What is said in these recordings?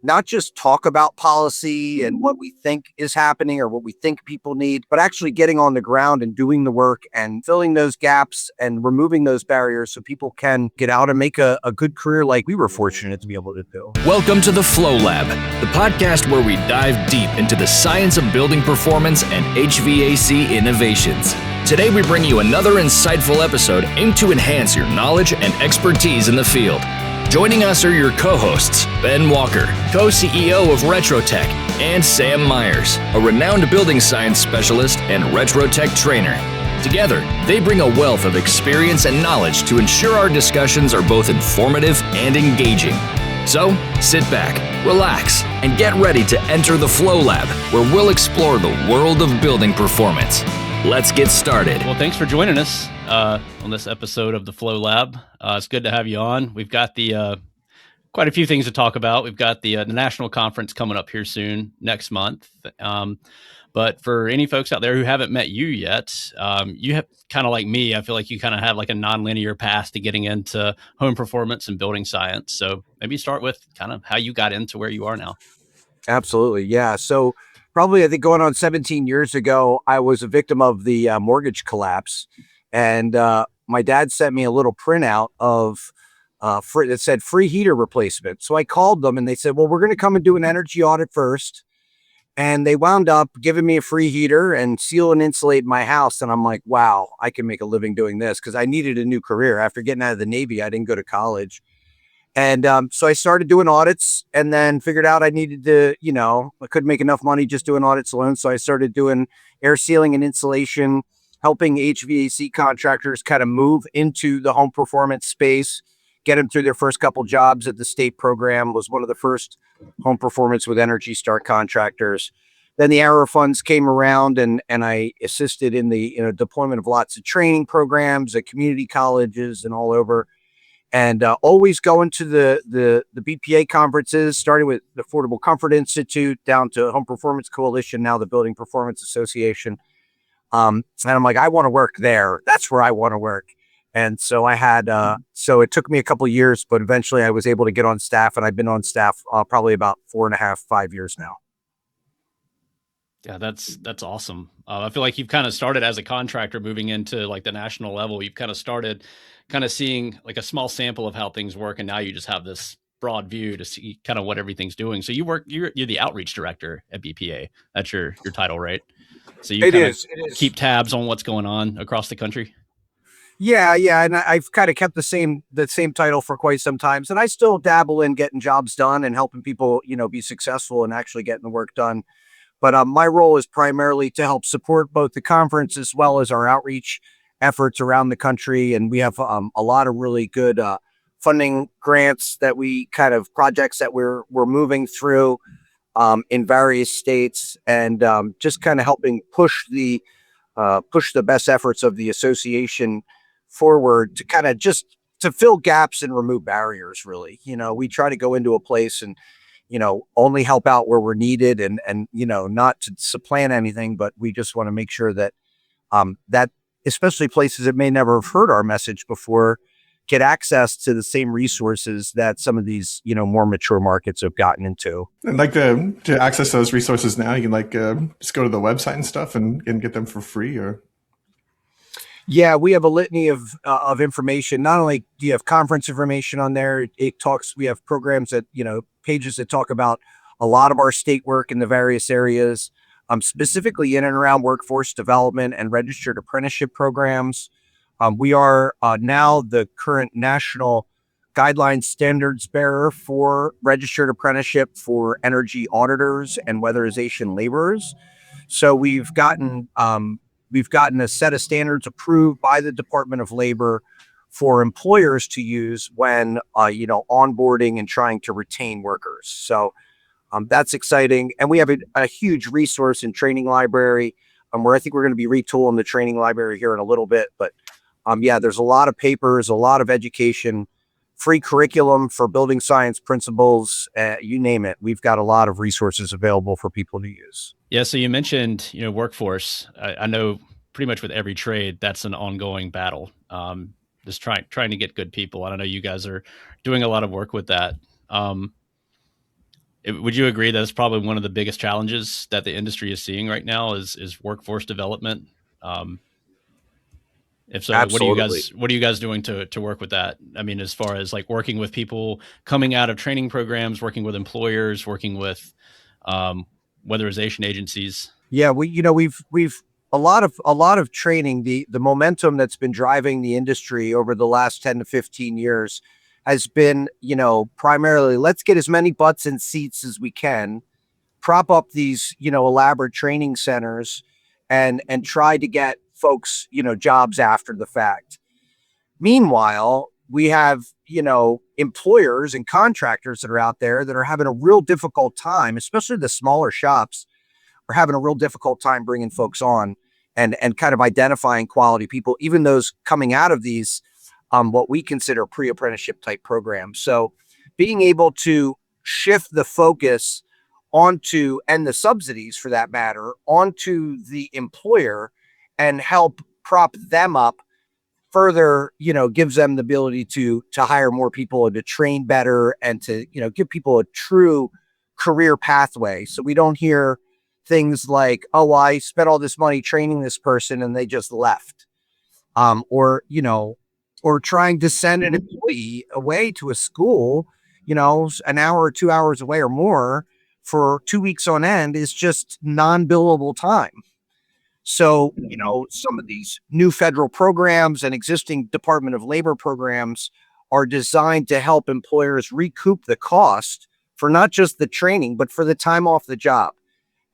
not just talk about policy and what we think is happening or what we think people need, but actually getting on the ground and doing the work and filling those gaps and removing those barriers so people can get out and make a good career like we were fortunate to be able to do. Welcome to the Flow Lab, the podcast where we dive deep into the science of building performance and HVAC innovations. Today we bring you another insightful episode aimed to enhance your knowledge and expertise in the field. Joining us are your co-hosts, Ben Walker, co-CEO of Retrotec, and Sam Myers, a renowned building science specialist and Retrotec trainer. Together, they bring a wealth of experience and knowledge to ensure our discussions are both informative and engaging. So, sit back, relax, and get ready to enter the Flow Lab, where we'll explore the world of building performance. Let's get started. Well, thanks for joining us on this episode of the Flow Lab. It's good to have you on. We've got the quite a few things to talk about. We've got the National Conference coming up here soon, next month. But for any folks out there who haven't met you yet, you have kind of like me, I feel like you kind of have like a nonlinear path to getting into home performance and building science. So maybe start with kind of how you got into where you are now. Absolutely. Yeah. So probably, I think going on 17 years ago, I was a victim of the mortgage collapse. And my dad sent me a little printout of that said free heater replacement. So I called them and they said, well, we're going to come and do an energy audit first. And they wound up giving me a free heater and seal and insulate my house. And I'm like, wow, I can make a living doing this, because I needed a new career. After getting out of the Navy, I didn't go to college. And so I started doing audits and then figured out I needed to, I couldn't make enough money just doing audits alone. So I started doing air sealing and insulation, helping HVAC contractors kind of move into the home performance space, get them through their first couple jobs at the state program. Was one of the first home performance with Energy Start contractors. Then the ARRA funds came around and I assisted in the deployment of lots of training programs at community colleges and all over. And always going to the BPA conferences, starting with the Affordable Comfort Institute down to Home Performance Coalition, now the Building Performance Association. And I'm like, I want to work there. That's where I want to work. And so I had, so it took me a couple of years, but eventually I was able to get on staff, and I've been on staff probably about 4.5, 5 years now. Yeah, that's awesome. I feel like you've kind of started as a contractor moving into like the national level. You've kind of started kind of seeing like a small sample of how things work. And now you just have this broad view to see kind of what everything's doing. So you're the outreach director at BPA. That's your title, right? So you keep tabs on what's going on across the country. Yeah. And I've kind of kept the same title for quite some time. And I still dabble in getting jobs done and helping people, be successful and actually getting the work done. But my role is primarily to help support both the conference as well as our outreach efforts around the country. And we have a lot of really good funding grants that projects that we're moving through in various states, and just kind of helping push the best efforts of the association forward to kind of just to fill gaps and remove barriers. Really, we try to go into a place and only help out where we're needed and not to supplant anything, but we just want to make sure that that especially places that may never have heard our message before get access to the same resources that some of these, more mature markets have gotten into. And to access those resources now, you can just go to the website and stuff and get them for free, or? Yeah, we have a litany of information. Not only do you have conference information on there, we have programs that, pages that talk about a lot of our state work in the various areas, specifically in and around workforce development and registered apprenticeship programs. We are now the current national guideline standards bearer for registered apprenticeship for energy auditors and weatherization laborers. So we've gotten a set of standards approved by the Department of Labor for employers to use when, onboarding and trying to retain workers. So that's exciting. And we have a huge resource and training library where I think we're going to be retooling the training library here in a little bit. But there's a lot of papers, a lot of education, free curriculum for building science principles, you name it. We've got a lot of resources available for people to use. Yeah. So you mentioned, workforce. I know pretty much with every trade, that's an ongoing battle. Just trying to get good people. I don't know, you guys are doing a lot of work with that. Would you agree that's probably one of the biggest challenges that the industry is seeing right now is workforce development? Um, if so, Absolutely. what are you guys doing to work with that? I mean, as far as like working with people coming out of training programs, working with employers, working with um, weatherization agencies. Yeah, we've a lot of training. The momentum that's been driving the industry over the last 10 to 15 years has been, primarily let's get as many butts in seats as we can, prop up these, elaborate training centers and try to get folks, jobs after the fact. Meanwhile, we have, employers and contractors that are out there that are having a real difficult time, especially the smaller shops are having a real difficult time bringing folks on and kind of identifying quality people, even those coming out of these what we consider pre-apprenticeship type programs. So being able to shift the focus onto, and the subsidies for that matter, onto the employer and help prop them up further, gives them the ability to hire more people and to train better and to, give people a true career pathway. So we don't hear things like, oh, I spent all this money training this person and they just left. Or, or trying to send an employee away to a school, an hour or 2 hours away or more for 2 weeks on end is just non-billable time. So, some of these new federal programs and existing Department of Labor programs are designed to help employers recoup the cost for not just the training, but for the time off the job.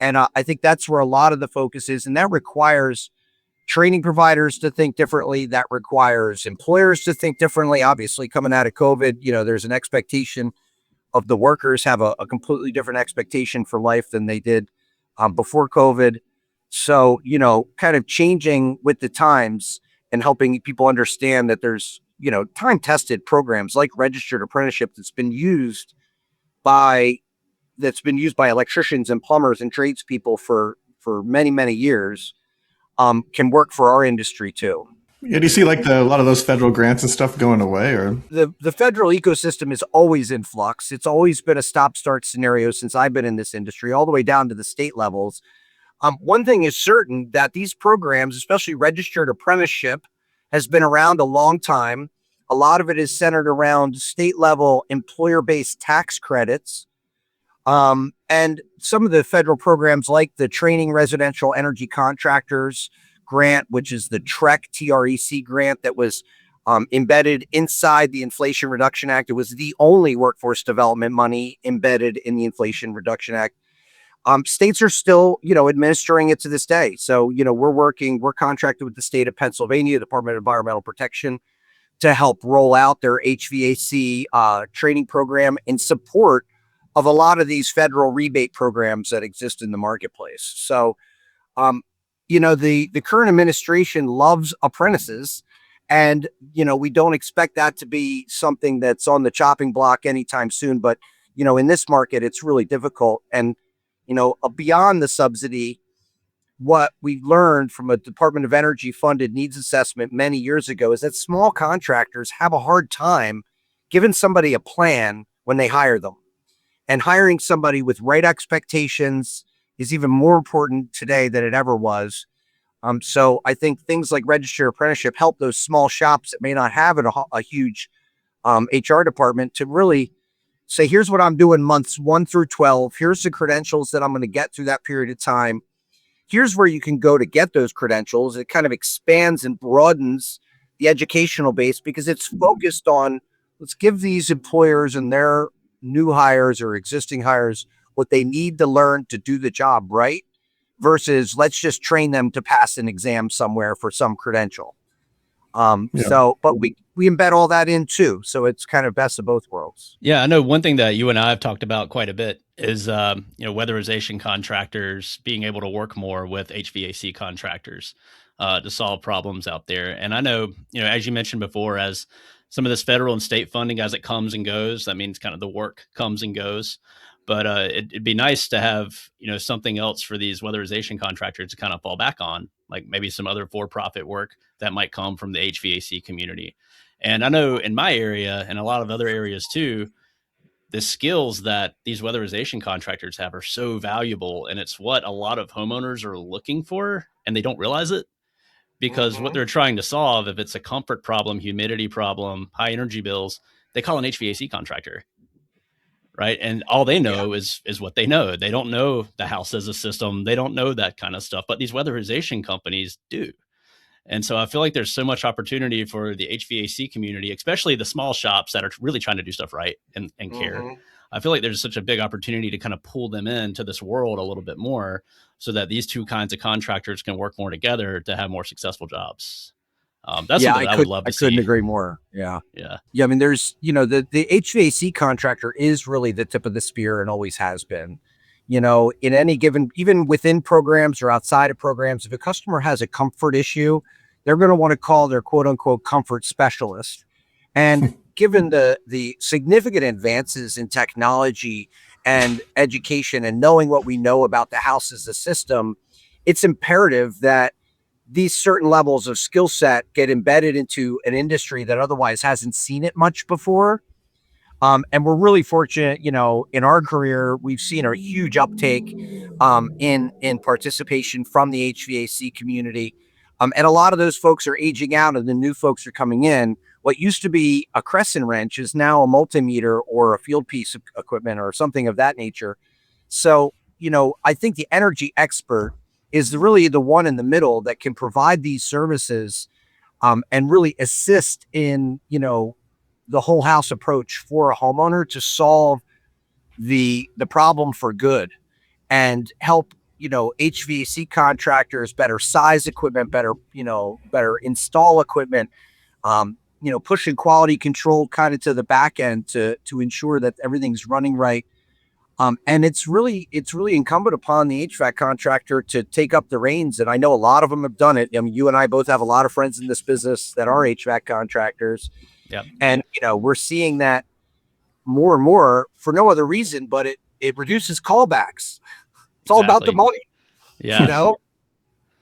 And I think that's where a lot of the focus is. And that requires training providers to think differently. That requires employers to think differently. Obviously, coming out of COVID, there's an expectation of the workers have a completely different expectation for life than they did before COVID. So, kind of changing with the times and helping people understand that there's, time tested programs like registered apprenticeship by that's been used by electricians and plumbers and tradespeople for many, many years, can work for our industry too. Yeah, do you see like a lot of those federal grants and stuff going away, or? The federal ecosystem is always in flux. It's always been a stop-start scenario since I've been in this industry, all the way down to the state levels. One thing is certain, that these programs, especially registered apprenticeship, has been around a long time. A lot of it is centered around state level employer-based tax credits. And some of the federal programs like the Training Residential Energy Contractors grant, which is the TREC grant that was embedded inside the Inflation Reduction Act. It was the only workforce development money embedded in the Inflation Reduction Act. States are still, administering it to this day. So, we're contracted with the state of Pennsylvania, Department of Environmental Protection, to help roll out their HVAC training program in support of a lot of these federal rebate programs that exist in the marketplace. So, the current administration loves apprentices, and, we don't expect that to be something that's on the chopping block anytime soon. But, in this market, it's really difficult. And, beyond the subsidy, what we learned from a Department of Energy funded needs assessment many years ago is that small contractors have a hard time giving somebody a plan when they hire them. And hiring somebody with right expectations is even more important today than it ever was. So I think things like registered apprenticeship help those small shops that may not have a huge HR department to really say, here's what I'm doing months 1 through 12. Here's the credentials that I'm going to get through that period of time. Here's where you can go to get those credentials. It kind of expands and broadens the educational base because it's focused on, let's give these employers and their new hires or existing hires what they need to learn to do the job right, versus let's just train them to pass an exam somewhere for some credential. But we embed all that in too. So it's kind of best of both worlds. Yeah, I know one thing that you and I have talked about quite a bit is, weatherization contractors being able to work more with HVAC contractors to solve problems out there. And I know, as you mentioned before, as some of this federal and state funding, as it comes and goes, that means kind of the work comes and goes. But it'd be nice to have, something else for these weatherization contractors to kind of fall back on, like maybe some other for-profit work that might come from the HVAC community. And I know in my area and a lot of other areas too, the skills that these weatherization contractors have are so valuable, and it's what a lot of homeowners are looking for, and they don't realize it because what they're trying to solve, if it's a comfort problem, humidity problem, high energy bills, they call an HVAC contractor, right? And all they know is what they know. They don't know the house as a system. They don't know that kind of stuff, but these weatherization companies do. And so I feel like there's so much opportunity for the HVAC community, especially the small shops that are really trying to do stuff right and care. I feel like there's such a big opportunity to kind of pull them into this world a little bit more so that these two kinds of contractors can work more together to have more successful jobs. That's something I would love to see. I couldn't agree more. Yeah. Yeah. I mean, there's, the HVAC contractor is really the tip of the spear and always has been. In any given, even within programs or outside of programs, if a customer has a comfort issue, they're going to want to call their quote unquote comfort specialist. And given the significant advances in technology and education and knowing what we know about the house as a system, it's imperative that these certain levels of skill set get embedded into an industry that otherwise hasn't seen it much before. And we're really fortunate, in our career, we've seen a huge uptake in participation from the HVAC community. And a lot of those folks are aging out and the new folks are coming in. What used to be a crescent wrench is now a multimeter or a field piece of equipment or something of that nature. So, I think the energy expert is really the one in the middle that can provide these services and really assist in, the whole house approach for a homeowner to solve the problem for good and help, HVAC contractors better size equipment, better install equipment, pushing quality control kind of to the back end to ensure that everything's running right. And it's really incumbent upon the HVAC contractor to take up the reins. And I know a lot of them have done it. I mean, you and I both have a lot of friends in this business that are HVAC contractors. Yeah. And, we're seeing that more and more for no other reason, but it reduces callbacks. It's all about the money. Yeah.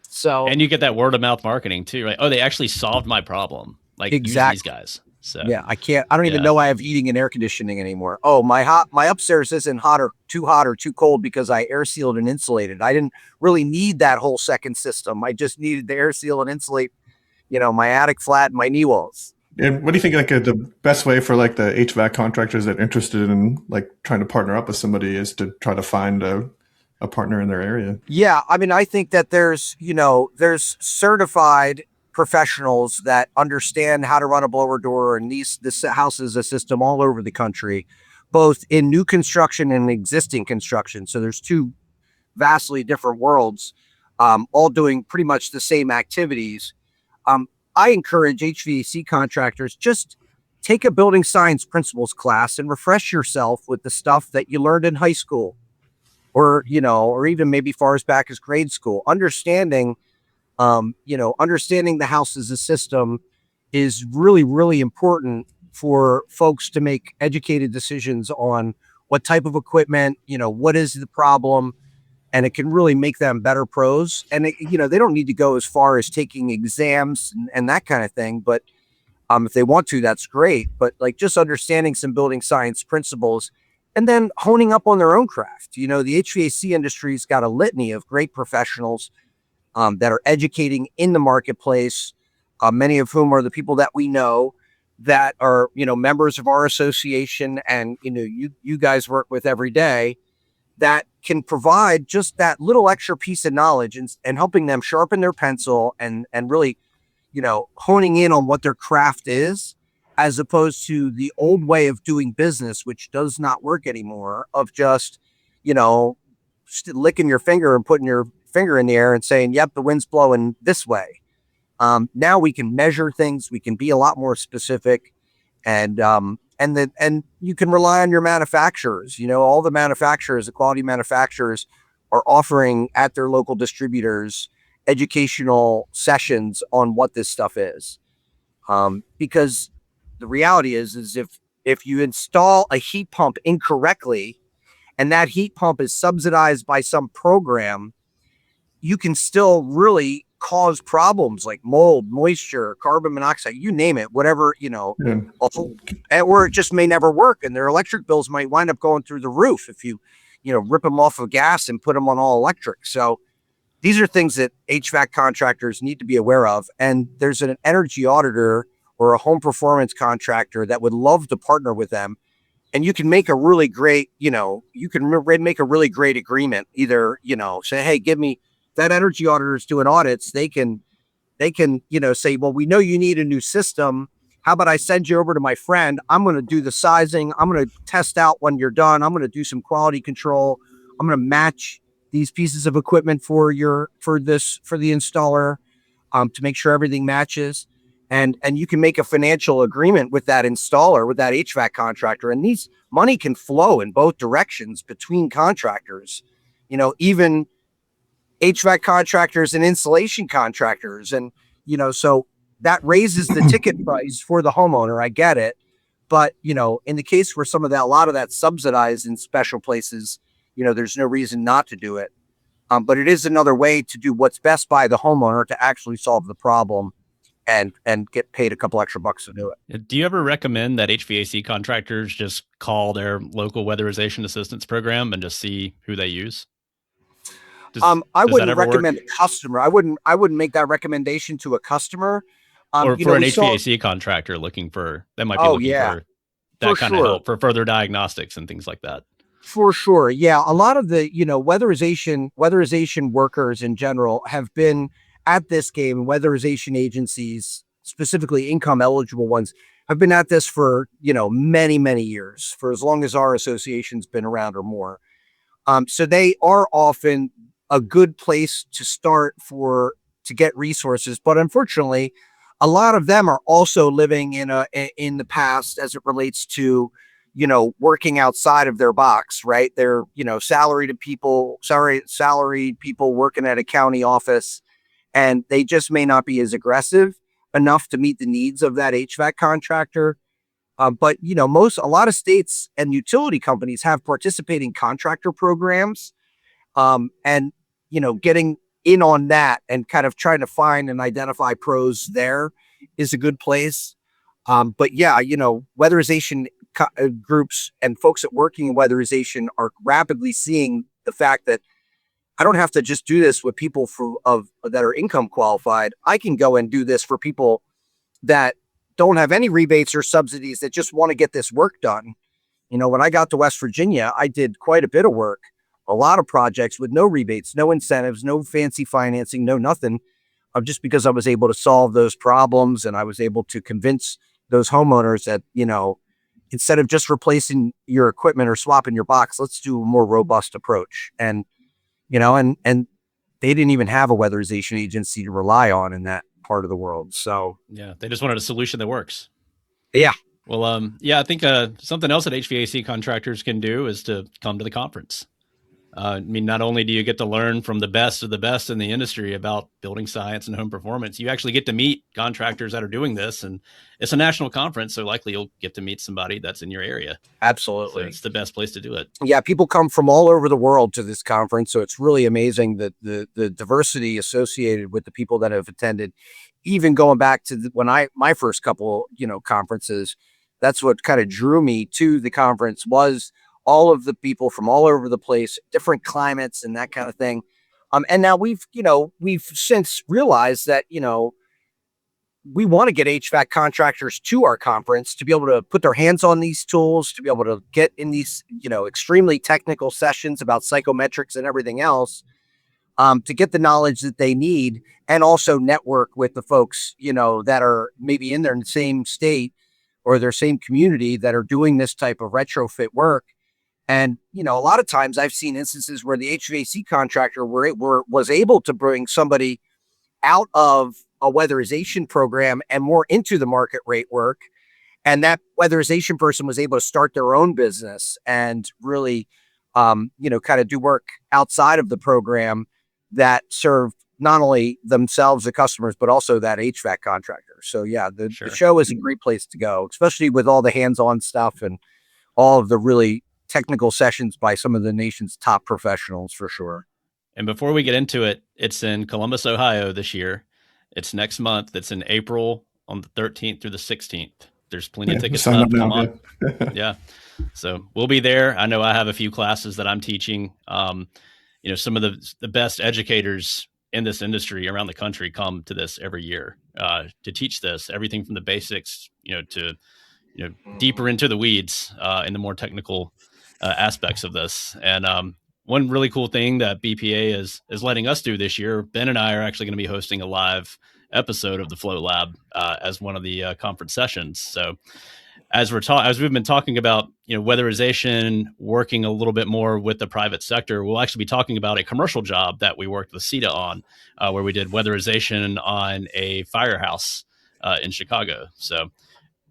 So, and you get that word of mouth marketing too, right? Oh, they actually solved my problem. Like exactly. Use these guys. So yeah, I don't even know I have heating and air conditioning anymore. Oh, my upstairs isn't hot or too cold because I air sealed and insulated. I didn't really need that whole second system. I just needed the air seal and insulate, my attic flat and my knee walls. And what do you think the best way for the HVAC contractors that are interested in trying to partner up with somebody is to try to find a partner in their area? Yeah, I mean, I think that there's certified professionals that understand how to run a blower door and this house is a system all over the country, both in new construction and existing construction. So there's two vastly different worlds, all doing pretty much the same activities. I encourage HVAC contractors, just take a building science principles class and refresh yourself with the stuff that you learned in high school or even maybe far as back as grade school. Understanding the house as a system is really, really important for folks to make educated decisions on what type of equipment, what is the problem, and it can really make them better pros. And they don't need to go as far as taking exams and that kind of thing, but if they want to, that's great. But just understanding some building science principles and then honing up on their own craft. The HVAC industry's got a litany of great professionals that are educating in the marketplace, many of whom are the people that we know that are, members of our association and, you guys work with every day, that can provide just that little extra piece of knowledge and helping them sharpen their pencil and really, honing in on what their craft is, as opposed to the old way of doing business, which does not work anymore, of just, licking your finger and putting your finger in the air and saying, yep, the wind's blowing this way. Now we can measure things. We can be a lot more specific, and you can rely on your manufacturers. All the manufacturers, the quality manufacturers, are offering at their local distributors educational sessions on what this stuff is. Because the reality is if you install a heat pump incorrectly, and that heat pump is subsidized by some program, you can still really cause problems like mold, moisture, carbon monoxide, you name it, whatever, Yeah. or it just may never work. And their electric bills might wind up going through the roof if you rip them off of gas and put them on all electric. So these are things that HVAC contractors need to be aware of. And there's an energy auditor or a home performance contractor that would love to partner with them. And you can make a really great, make a really great agreement. Either, say, hey, give me that energy auditors doing audits. They can, say, well, we know you need a new system. How about I send you over to my friend? I'm going to do the sizing. I'm going to test out when you're done. I'm going to do some quality control. I'm going to match these pieces of equipment for the installer, to make sure everything matches. And you can make a financial agreement with that installer, with that HVAC contractor. And these money can flow in both directions between contractors, even HVAC contractors and installation contractors. And, so that raises the ticket price for the homeowner. I get it. But, in the case where a lot of that's subsidized in special places, there's no reason not to do it. But it is another way to do what's best by the homeowner to actually solve the problem and get paid a couple extra bucks to do it. Do you ever recommend that HVAC contractors just call their local weatherization assistance program and just see who they use? I wouldn't recommend a customer. I wouldn't make that recommendation to a customer. Or for an HVAC contractor looking for that kind of help for further diagnostics and things like that. For sure. Yeah. A lot of the, weatherization workers in general have been at this game. Weatherization agencies, specifically income eligible ones, have been at this for, many, many years, for as long as our association's been around or more. So they are often a good place to start to get resources. But unfortunately, a lot of them are also living in the past as it relates to, working outside of their box, right? They're, salaried people working at a county office, and they just may not be as aggressive enough to meet the needs of that HVAC contractor. But, a lot of states and utility companies have participating contractor programs, and, getting in on that and kind of trying to find and identify pros there is a good place. But yeah, weatherization groups and folks that working in weatherization are rapidly seeing the fact that I don't have to just do this with people that are income qualified. I can go and do this for people that don't have any rebates or subsidies that just want to get this work done. When I got to West Virginia, I did quite a bit of work, a lot of projects with no rebates, no incentives, no fancy financing, no nothing, just because I was able to solve those problems. And I was able to convince those homeowners that, instead of just replacing your equipment or swapping your box, let's do a more robust approach. And, and they didn't even have a weatherization agency to rely on in that part of the world. So yeah, they just wanted a solution that works. Yeah. Well, I think something else that HVAC contractors can do is to come to the conference. Not only do you get to learn from the best of the best in the industry about building science and home performance, you actually get to meet contractors that are doing this, and it's a national conference, so likely you'll get to meet somebody that's in your area. Absolutely. So it's the best place to do it. Yeah, people come from all over the world to this conference, so it's really amazing that the diversity associated with the people that have attended. Even going back to my first couple, conferences, that's what kind of drew me to the conference was all of the people from all over the place, different climates and that kind of thing. And now we've since realized that, we want to get HVAC contractors to our conference to be able to put their hands on these tools, to be able to get in these, extremely technical sessions about psychometrics and everything else, to get the knowledge that they need, and also network with the folks, that are maybe in their same state or their same community that are doing this type of retrofit work. And, a lot of times I've seen instances where the HVAC contractor was able to bring somebody out of a weatherization program and more into the market rate work. And that weatherization person was able to start their own business and really, kind of do work outside of the program that served not only themselves, the customers, but also that HVAC contractor. So yeah, the show is a great place to go, especially with all the hands-on stuff and all of the really technical sessions by some of the nation's top professionals, for sure. And before we get into it, it's in Columbus, Ohio this year. It's next month. It's in April on the 13th through the 16th. There's plenty of tickets sign left. up now. Come on. Yeah. So we'll be there. I know I have a few classes that I'm teaching. Some of the best educators in this industry around the country come to this every year to teach this, everything from the basics, to deeper into the weeds in the more technical aspects of this. And one really cool thing that BPA is letting us do this year, Ben and I are actually going to be hosting a live episode of the Flow Lab as one of the conference sessions. So as we've been talking about, weatherization, working a little bit more with the private sector, we'll actually be talking about a commercial job that we worked with CETA on, where we did weatherization on a firehouse in Chicago. So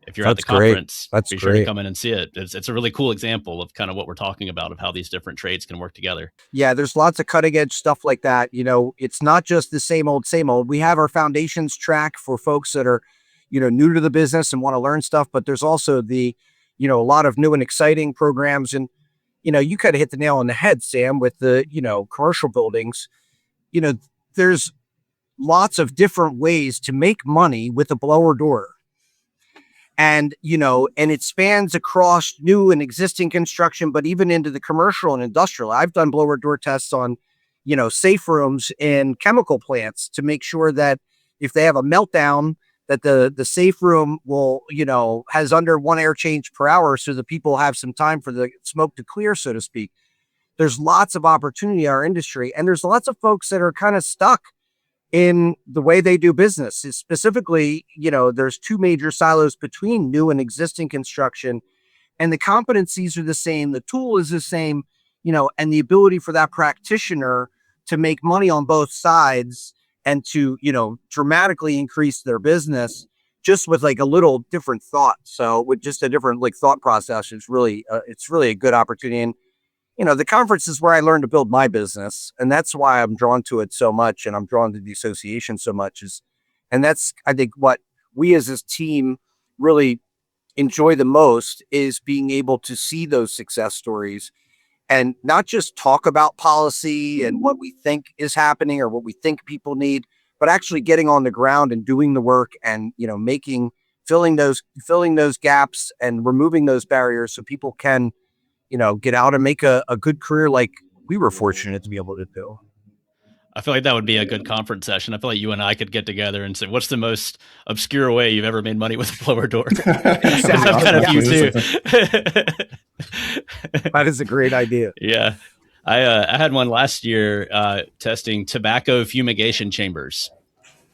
if you're at the conference, be sure to come in and see it. It's a really cool example of kind of what we're talking about, of how these different trades can work together. Yeah, there's lots of cutting edge stuff like that. It's not just the same old, same old. We have our foundations track for folks that are, new to the business and want to learn stuff, but there's also a lot of new and exciting programs. And, you kind of hit the nail on the head, Sam, with the, commercial buildings. There's lots of different ways to make money with a blower door. And, and it spans across new and existing construction, but even into the commercial and industrial. I've done blower door tests on, safe rooms in chemical plants to make sure that if they have a meltdown, that the safe room will, has under 1 air change per hour. So the people have some time for the smoke to clear, so to speak. There's lots of opportunity in our industry. And there's lots of folks that are kind of stuck in the way they do business. Is specifically, there's two major silos between new and existing construction, and the competencies are the same. The tool is the same, and the ability for that practitioner to make money on both sides and to, dramatically increase their business just with like a little different thought. So with just a different thought process, it's really a good opportunity. And the conference is where I learned to build my business. And that's why I'm drawn to it so much. And I'm drawn to the association so much and that's, I think, what we as this team really enjoy the most, is being able to see those success stories and not just talk about policy and what we think is happening or what we think people need, but actually getting on the ground and doing the work and, filling those gaps and removing those barriers so people can, get out and make a good career like we were fortunate to be able to do. I feel like that would be a good conference session. I feel like you and I could get together and say, what's the most obscure way you've ever made money with a blower door? I've got a few too. That is a great idea. Yeah. I had one last year testing tobacco fumigation chambers.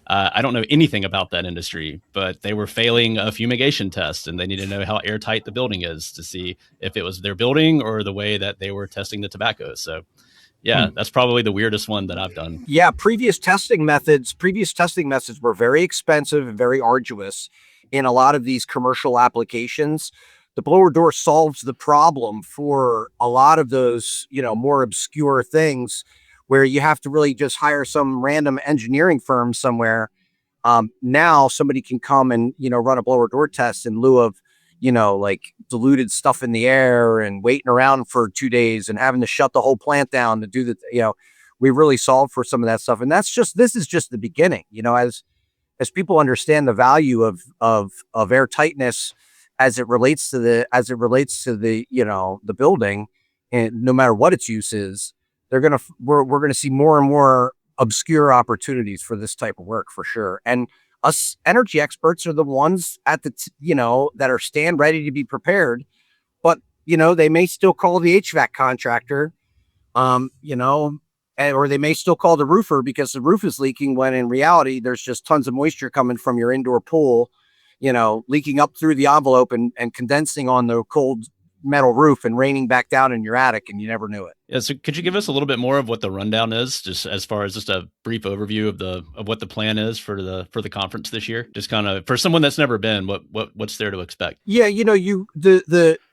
I don't know anything about that industry, but they were failing a fumigation test, and they needed to know how airtight the building is to see if it was their building or the way that they were testing the tobacco. So yeah, that's probably the weirdest one that I've done. Yeah, previous testing methods were very expensive and very arduous in a lot of these commercial applications. The blower door solves the problem for a lot of those, more obscure things where you have to really just hire some random engineering firm somewhere. Now somebody can come and, run a blower door test in lieu of, diluted stuff in the air and waiting around for 2 days and having to shut the whole plant down to do the, we really solved for some of that stuff. And this is just the beginning, as people understand the value of air tightness as it relates to the, the building, and no matter what its use is, we're going to see more and more obscure opportunities for this type of work for sure. And us energy experts are the ones at the, that are stand ready to be prepared, but, they may still call the HVAC contractor, or they may still call the roofer because the roof is leaking, when in reality, there's just tons of moisture coming from your indoor pool, leaking up through the envelope and condensing on the cold metal roof and raining back down in your attic, and you never knew it. Yeah, so could you give us a little bit more of what the rundown is, just as far as just a brief overview of what the plan is for the conference this year? Just kind of for someone that's never been, what's there to expect? Yeah,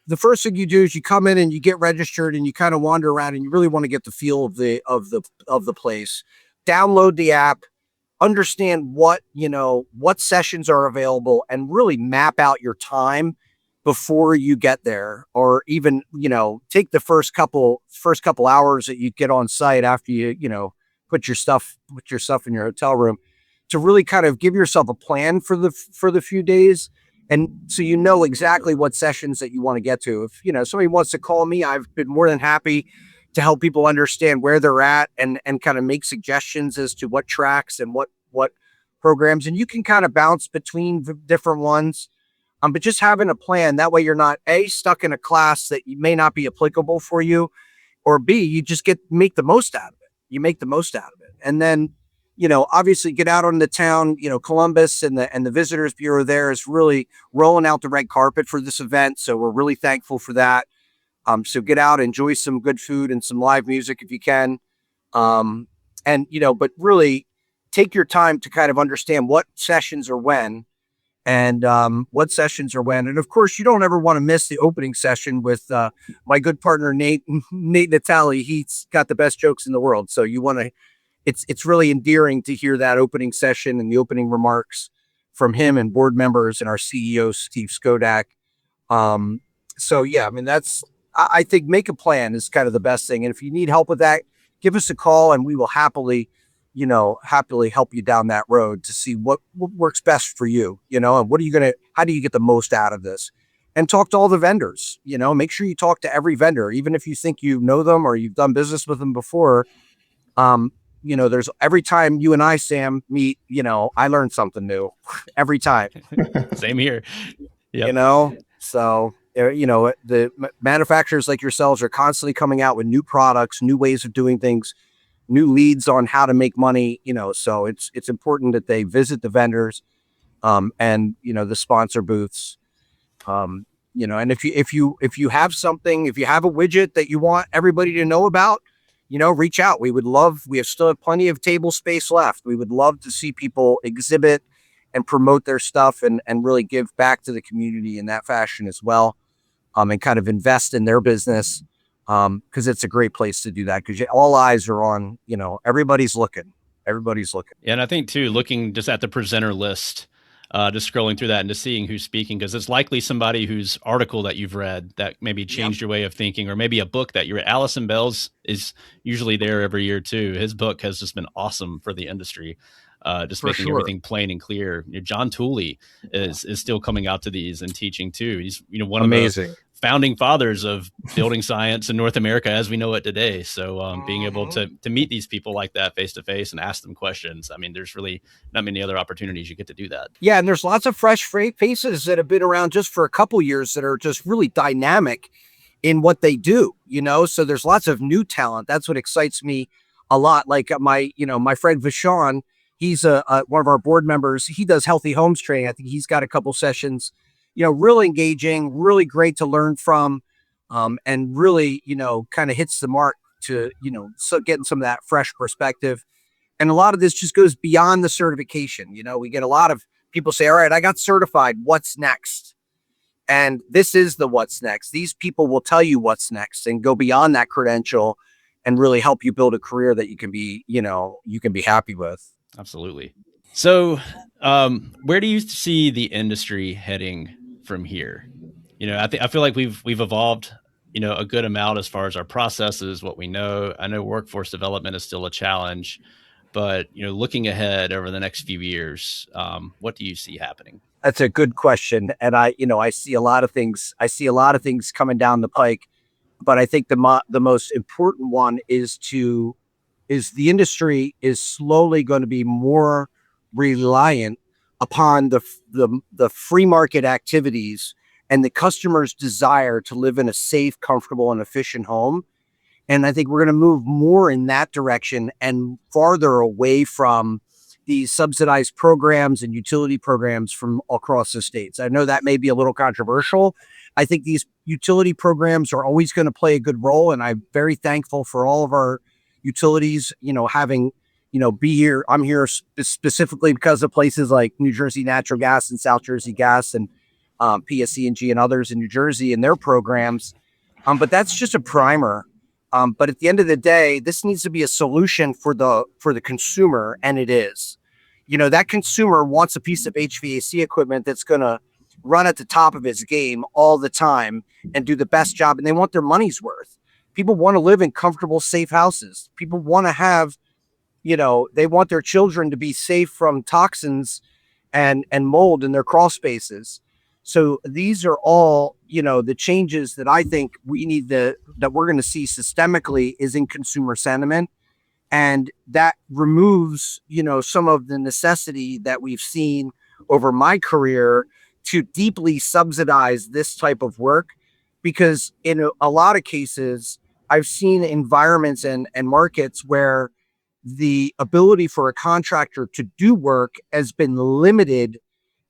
the first thing you do is you come in and you get registered and you kind of wander around and you really want to get the feel of the place. Download the app, understand what sessions are available, and really map out your time before you get there, or even, take the first couple hours that you get on site after you put your stuff in your hotel room, to really kind of give yourself a plan for the few days. And so exactly what sessions that you want to get to. If somebody wants to call me, I've been more than happy to help people understand where they're at, and kind of make suggestions as to what tracks and what programs, and you can kind of bounce between different ones. But just having a plan, that way you're not stuck in a class that may not be applicable for you, or B, you just make the most out of it. You make the most out of it. And then, obviously get out on the town. Columbus and the Visitors Bureau there is really rolling out the red carpet for this event. So we're really thankful for that. So get out, enjoy some good food and some live music if you can. But really take your time to kind of understand what sessions are when, and what sessions are when. And of course, you don't ever want to miss the opening session with my good partner, Nate Natali. He's got the best jokes in the world. So it's really endearing to hear that opening session and the opening remarks from him and board members and our CEO, Steve Skodak. So yeah, I mean, I think make a plan is kind of the best thing. And if you need help with that, give us a call and we will happily help you down that road to see what works best for you, and how do you get the most out of this? And talk to all the vendors, make sure you talk to every vendor, even if you think you know them or you've done business with them before. There's every time you and I, Sam, meet, I learn something new every time. Same here. Yep. So, the manufacturers like yourselves are constantly coming out with new products, new ways of doing things, new leads on how to make money, so it's important that they visit the vendors, and, the sponsor booths, and if you have something, if you have a widget that you want everybody to know about, reach out. We still have plenty of table space left. We would love to see people exhibit and promote their stuff and really give back to the community in that fashion as well, and kind of invest in their business. Because it's a great place to do that, because all eyes are on, everybody's looking. Yeah, and I think too, looking just at the presenter list, just scrolling through that and just seeing who's speaking, because it's likely somebody whose article that you've read that maybe changed your way of thinking, or maybe a book that you read. Allison Bell's is usually there every year too. His book has just been awesome for the industry. Just for making everything plain and clear. John Tooley is still coming out to these and teaching too. He's one of the founding fathers of building science in North America as we know it today. So being able to meet these people like that face to face and ask them questions, I mean, there's really not many other opportunities you get to do that. Yeah, and there's lots of fresh faces that have been around just for a couple years that are just really dynamic in what they do. So there's lots of new talent. That's what excites me a lot. Like my friend Vishon. He's one of our board members. He does healthy homes training. I think he's got a couple sessions, really engaging, really great to learn from, and really, kind of hits the mark to, so getting some of that fresh perspective. And a lot of this just goes beyond the certification. We get a lot of people say, all right, I got certified. What's next? And this is the what's next. These people will tell you what's next and go beyond that credential and really help you build a career that you can be happy with. Absolutely. So, where do you see the industry heading from here? I feel like we've evolved, a good amount as far as our processes, what we know. I know workforce development is still a challenge, but looking ahead over the next few years, what do you see happening? That's a good question, and I see a lot of things. I see a lot of things coming down the pike, but I think the most important one is the industry is slowly going to be more reliant upon the free market activities and the customer's desire to live in a safe, comfortable, and efficient home. And I think we're going to move more in that direction and farther away from these subsidized programs and utility programs from across the states. I know that may be a little controversial. I think these utility programs are always going to play a good role. And I'm very thankful for all of our utilities, having, be here. I'm here specifically because of places like New Jersey Natural Gas and South Jersey Gas and PSE&G and others in New Jersey and their programs. But that's just a primer. But at the end of the day, this needs to be a solution for the consumer, and it is. That consumer wants a piece of HVAC equipment that's going to run at the top of his game all the time and do the best job, and they want their money's worth. People want to live in comfortable, safe houses. People want to have, they want their children to be safe from toxins and mold in their crawl spaces. So these are all, the changes that I think that we're going to see systemically is in consumer sentiment. And that removes, some of the necessity that we've seen over my career to deeply subsidize this type of work. Because in a lot of cases, I've seen environments and markets where the ability for a contractor to do work has been limited,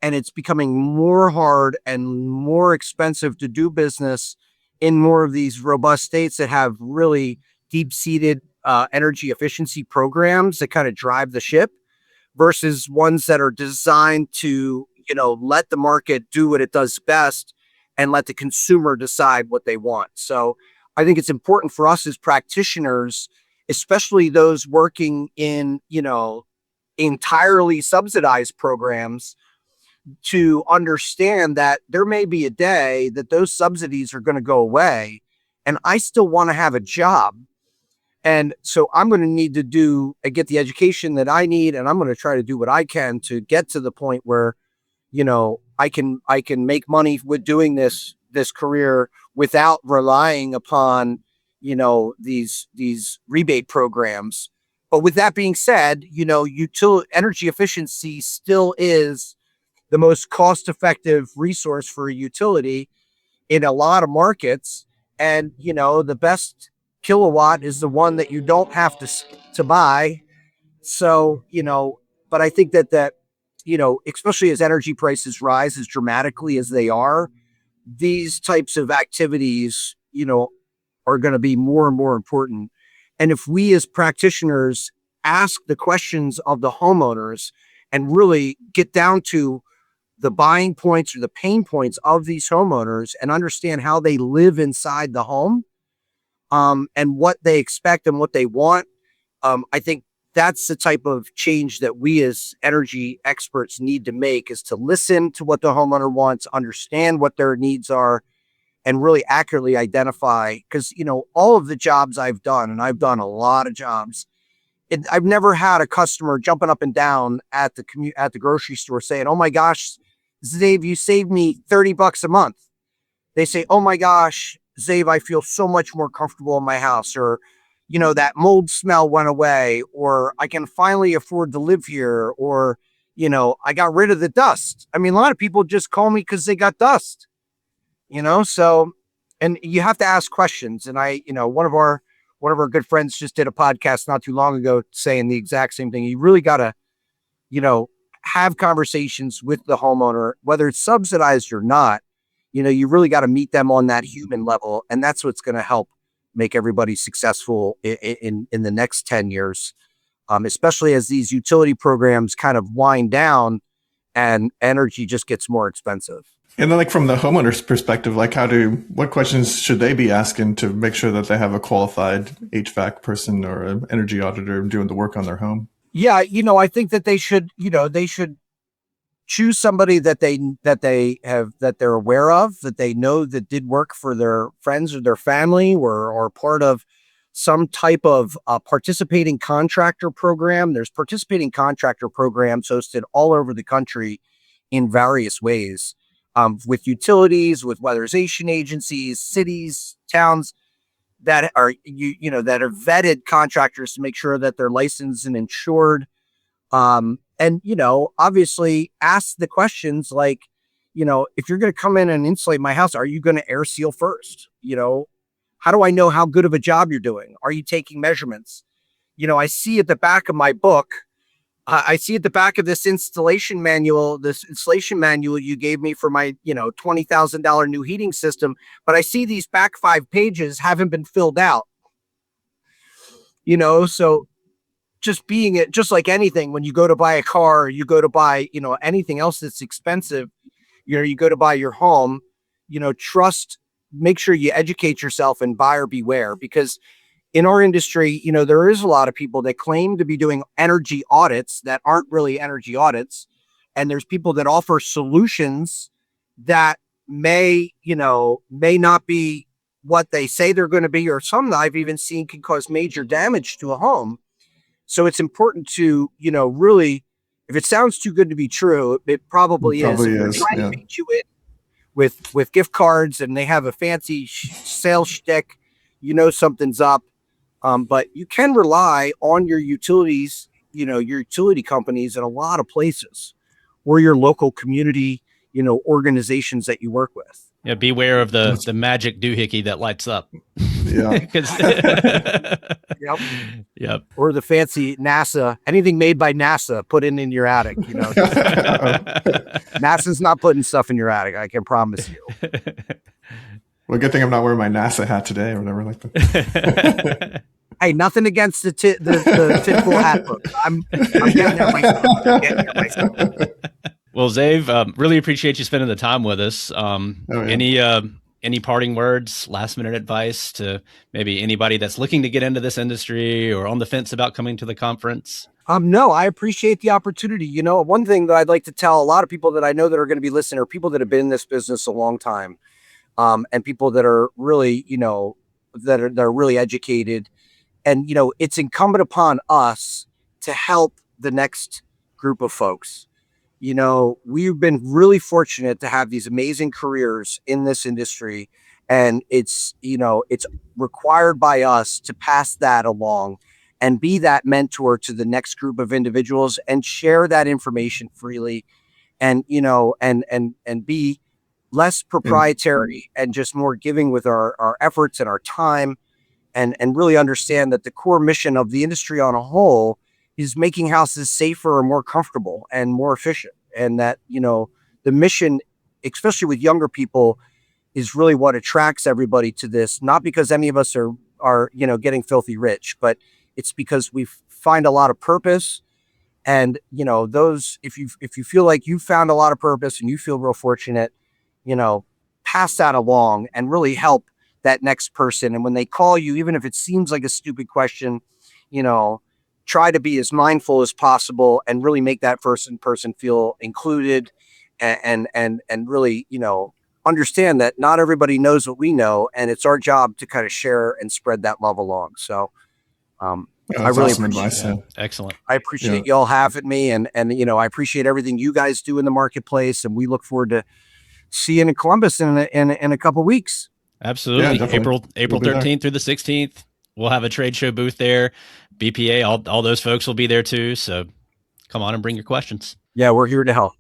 and it's becoming more hard and more expensive to do business in more of these robust states that have really deep-seated energy efficiency programs that kind of drive the ship, versus ones that are designed to, let the market do what it does best and let the consumer decide what they want. So I think it's important for us as practitioners, especially those working in, entirely subsidized programs, to understand that there may be a day that those subsidies are going to go away and I still want to have a job. And so I'm going to need to get the education that I need. And I'm going to try to do what I can to get to the point where, I can make money with doing this career without relying upon, these rebate programs. But with that being said, energy efficiency still is the most cost-effective resource for a utility in a lot of markets. And, the best kilowatt is the one that you don't have to buy. So, but I think that, especially as energy prices rise as dramatically as they are, these types of activities, are going to be more and more important. And if we as practitioners ask the questions of the homeowners and really get down to the buying points or the pain points of these homeowners and understand how they live inside the home, and what they expect and what they want, I think that's the type of change that we as energy experts need to make, is to listen to what the homeowner wants, understand what their needs are, and really accurately identify. Because, all of the jobs I've done, and I've done a lot of jobs, I've never had a customer jumping up and down at the grocery store saying, "Oh my gosh, Zave, you saved me $30 a month." They say, "Oh my gosh, Zave, I feel so much more comfortable in my house," or, that mold smell went away, or I can finally afford to live here, or, I got rid of the dust. I mean, a lot of people just call me because they got dust, so, and you have to ask questions. And one of our good friends just did a podcast not too long ago saying the exact same thing. You really got to, have conversations with the homeowner, whether it's subsidized or not. You really got to meet them on that human level. And that's what's going to help make everybody successful in the next 10 years, especially as these utility programs kind of wind down and energy just gets more expensive. And then, like, from the homeowner's perspective, like, what questions should they be asking to make sure that they have a qualified HVAC person or an energy auditor doing the work on their home? Yeah. I think that they should choose somebody that they're aware of, that they know that did work for their friends or their family, or part of some type of participating contractor program. There's participating contractor programs hosted all over the country in various ways, with utilities, with weatherization agencies, cities, towns that are, that are vetted contractors to make sure that they're licensed and insured. And, obviously ask the questions like, if you're going to come in and insulate my house, are you going to air seal first? How do I know how good of a job you're doing? Are you taking measurements? I see at the back of my book, I see at the back of this installation manual you gave me for my, $20,000 new heating system, but I see these back 5 pages haven't been filled out, so just like anything, when you go to buy a car, or you go to buy, anything else that's expensive, you go to buy your home, make sure you educate yourself and buyer beware, because in our industry, there is a lot of people that claim to be doing energy audits that aren't really energy audits. And there's people that offer solutions that may not be what they say they're going to be, or some that I've even seen can cause major damage to a home. So it's important to, really, if it sounds too good to be true, it probably is. Probably If they're is. trying Yeah. to beat you in with gift cards and they have a fancy sales shtick, something's up. But you can rely on your utilities, your utility companies in a lot of places, or your local community, organizations that you work with. Yeah, beware of the magic doohickey that lights up. Yeah. Yep. Yep. Or the fancy NASA, anything made by NASA, put in your attic. NASA's not putting stuff in your attic, I can promise you. Well, good thing I'm not wearing my NASA hat today or whatever like that. Hey, nothing against the tinfoil hat book. I'm getting there myself. Well, Xav, really appreciate you spending the time with us. Any parting words, last minute advice to maybe anybody that's looking to get into this industry or on the fence about coming to the conference? No, I appreciate the opportunity. One thing that I'd like to tell a lot of people that I know that are going to be listening are people that have been in this business a long time, and people that are really, that are really educated. And, it's incumbent upon us to help the next group of folks. We've been really fortunate to have these amazing careers in this industry. And it's required by us to pass that along and be that mentor to the next group of individuals and share that information freely and, and be less proprietary and just more giving with our efforts and our time. And really understand that the core mission of the industry on a whole is making houses safer and more comfortable and more efficient. And that, the mission, especially with younger people, is really what attracts everybody to this. Not because any of us are getting filthy rich, but it's because we find a lot of purpose. And, if you feel like you found a lot of purpose and you feel real fortunate, pass that along and really help that next person. And when they call you, even if it seems like a stupid question, try to be as mindful as possible and really make that person feel included and really, understand that not everybody knows what we know. And it's our job to kind of share and spread that love along. So, I really awesome appreciate advice. Yeah. Excellent. I appreciate y'all having me and, I appreciate everything you guys do in the marketplace. And we look forward to seeing in Columbus in a couple of weeks. Absolutely. Yeah, April We'll be 13th there. through the 16th. We'll have a trade show booth there. BPA, all those folks will be there too. So come on and bring your questions. Yeah, we're here to help.